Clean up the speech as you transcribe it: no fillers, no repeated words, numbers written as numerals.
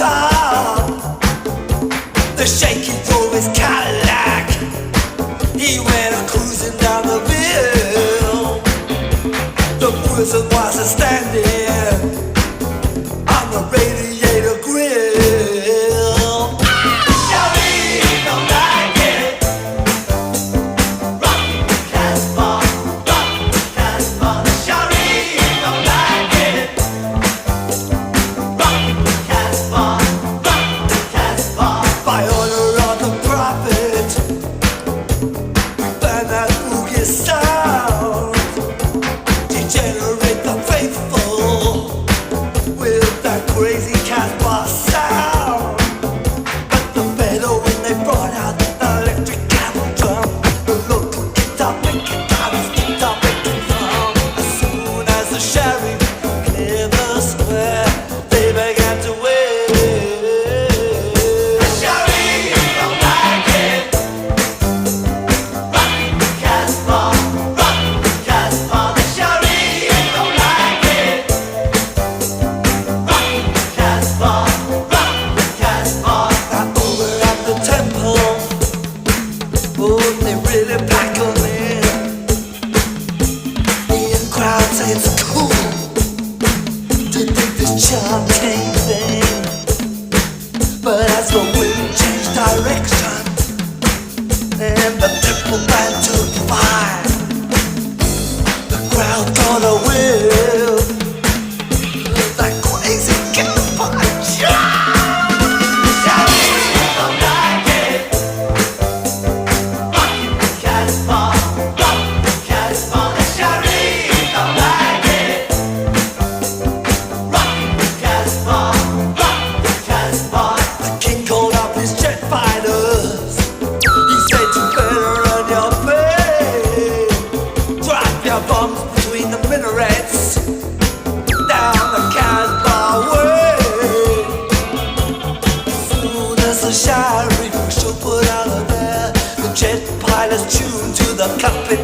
top. The shaky drove his Cadillac. He went cruising down the bill. The wizard was standing on the radiator grill. Shawty don't like it. Rock Casbah, rock Casbah. Shawty don't like it. Rock Casbah, rock Casbah. By order of the prophet, we burn that boogie sound. Degenerate the faithful with that crazy Casbah sound. But the better when they brought out the electric cattle drum, the local guitar picking out his guitar picking drum. As soon as the sheriff cleared the square, they began to wave. The sheriff don't like it. Rock Casbah, rock Casbah. The sheriff don't like it. Rock Casbah, rock Casbah. Now over at the temple, oh, they really pack 'em in. The in-crowd say it's cool to dig this chanting thing. But as the wind changed direction and the temple band took fire, the crowd got a whiff of that crazy campfire jive. Shawty don't like it. Rock Casbah, rock Casbah. Shawty don't like it. Rock Casbah, rock Casbah. The king called up his jet fighters. He said you better run your play. Drop your bombs between the minarets down the Casbah way. As soon as the sheriff should put out of there, the jet pilots tuned to the cockpit